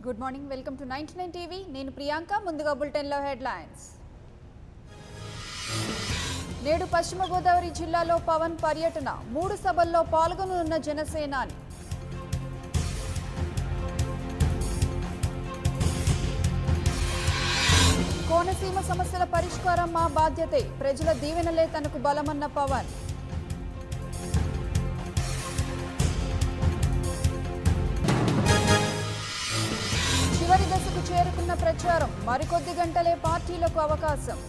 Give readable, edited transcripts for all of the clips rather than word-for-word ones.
Good morning, welcome to 99 TV. నేను ప్రియాంక. ముందుగా బులెటిన్లో హెడ్లైన్స్. నేడు పశ్చిమ గోదావరి జిల్లాలో పవన్ పర్యటన, 3 సభల్లో పాల్గొననున్న జనసేనాని. కోనసీమ సమస్యల పరిష్కారం మా బాధ్యతే, ప్రజల దీవెనలే తనకు బలమన్న పవన్. చివరి దశకు చేరుకున్న ప్రచారం, మరికొద్ది గంటలే పార్టీలకు అవకాశం.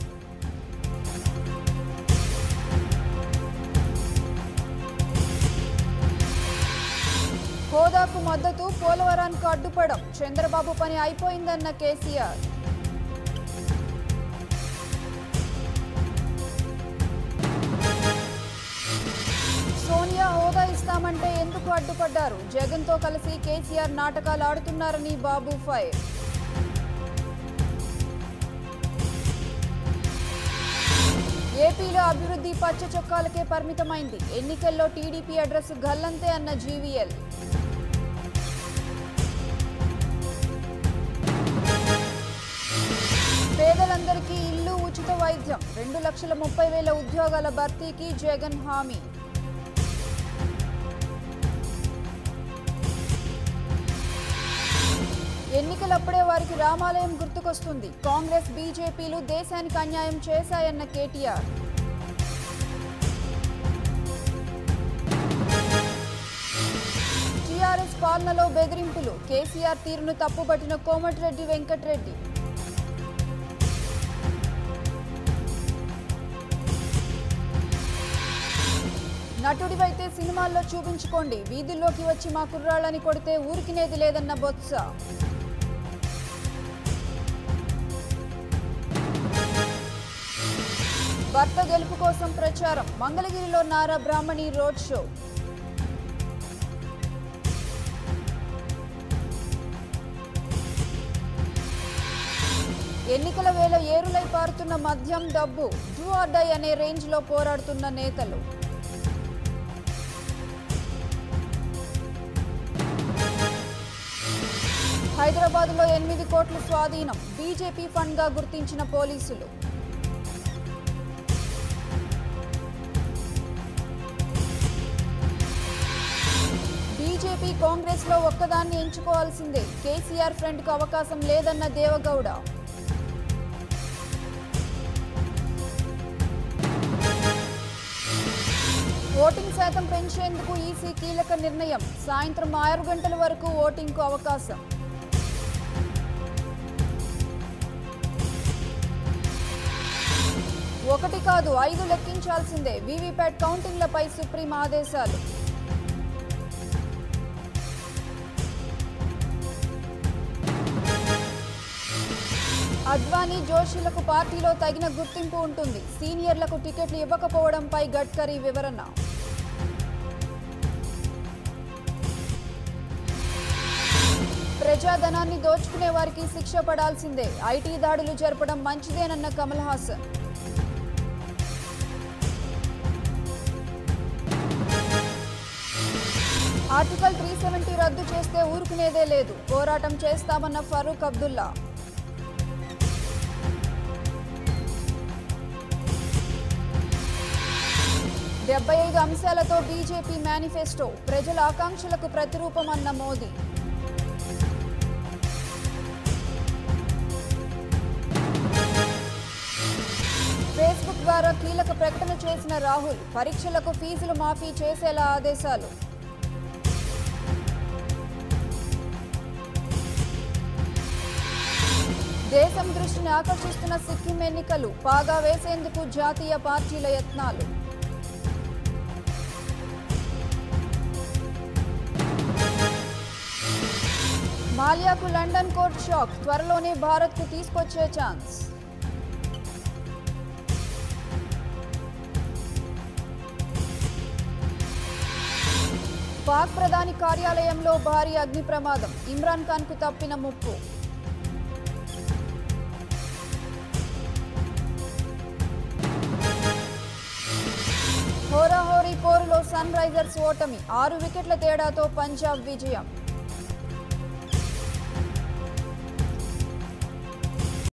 హోదాకు మద్దతు, పోలవరానికి అడ్డుపడం, చంద్రబాబు పని అయిపోయిందన్న కేసీఆర్. సోనియా హోదా ఇస్తామంటే ఎందుకు అడ్డుపడ్డారు, జగన్తో కలిసి కేసీఆర్ నాటకాలు ఆడుతున్నారని బాబు ఫైర్. ఏపీలో అభివృద్ధి పచ్చ చొక్కాలకే పరిమితమైంది, ఎన్నికల్లో టీడీపీ అడ్రస్ గల్లంతే అన్న జీవీఎల్. పేదలందరికీ ఇల్లు, ఉచిత వైద్యం, 2,30,000 ఉద్యోగాల భర్తీకి జగన్ హామీ. ఎన్నికలప్పుడే వారికి రామాలయం గుర్తుకొస్తుంది, కాంగ్రెస్ బీజేపీలు దేశానికి అన్యాయం చేశాయన్న కేటీఆర్. టీఆర్ఎస్ పాలనలో బెదిరింపులు, కేసీఆర్ తీరును తప్పుపట్టిన కోమటిరెడ్డి వెంకటరెడ్డి. నటుడివైతే సినిమాల్లో చూపించుకోండి, వీధుల్లోకి వచ్చి మా కుర్రాళ్ళని కొడితే ఊరికినేది లేదన్న బొత్స. భర్త గెలుపు కోసం ప్రచారం, మంగళగిరిలో నారా బ్రాహ్మణి రోడ్ షో. ఎన్నికల వేళ ఏరులై పారుతున్న మద్యం, డబ్బు, డూ ఆర్ డై అనే రేంజ్ లో పోరాడుతున్న నేతలు. హైదరాబాద్లో 8 కోట్ల స్వాధీనం, బీజేపీ ఫండ్ గా గుర్తించిన పోలీసులు. బీజేపీ కాంగ్రెస్ లో ఒక్కదాన్ని ఎంచుకోవాల్సిందే, కేసీఆర్ ఫ్రంట్ కు అవకాశం లేదన్న దేవగౌడ. ఓటింగ్ శాతం పెంచేందుకు ఈసీ కీలక నిర్ణయం, సాయంత్రం 6 గంటల వరకు ఓటింగ్ కు అవకాశం. ఒకటి కాదు 5 లెక్కించాల్సిందే, వీవీప్యాట్ కౌంటింగ్లపై సుప్రీం ఆదేశాలు. అద్వానీ, జోషిలకు పార్టీలో తగిన గుర్తింపు ఉంటుంది, సీనియర్లకు టికెట్లు ఇవ్వకపోవడంపై గడ్కరీ వివరణ. ప్రజాధనాన్ని దోచుకునే వారికి శిక్ష పడాల్సిందే, ఐటీ దాడులు జరపడం మంచిదేనన్న కమల్ హాసన్. ఆర్టికల్ 370 రద్దు చేస్తే ఊరుకునేదే లేదు, పోరాటం చేస్తామన్న ఫరూక్ అబ్దుల్లా. డెబ్బై 75 అంశాలతో బీజేపీ మేనిఫెస్టో, ప్రజల ఆకాంక్షలకు ప్రతిరూపం అన్న మోదీ. ఫేస్బుక్ ద్వారా కీలక ప్రకటన చేసిన రాహుల్, పరీక్షలకు ఫీజులు మాఫీ చేసేలా ఆదేశాలు. దేశం దృష్టిని ఆకర్షిస్తున్న సిక్కిం ఎన్నికలు, పాగా వేసేందుకు జాతీయ పార్టీల యత్నాలు. మాల్యాకు లండన్ కోర్టు షాక్, త్వరలోనే భారత్కు తీసుకొచ్చే ఛాన్స్. పాక్ ప్రధాని కార్యాలయంలో భారీ అగ్ని ప్రమాదం, ఇమ్రాన్ ఖాన్ కు తప్పిన ముప్పు. హోరాహోరీ పోరులో సన్ రైజర్స్ ఓటమి, 6 వికెట్ల తేడాతో పంజాబ్ విజయం.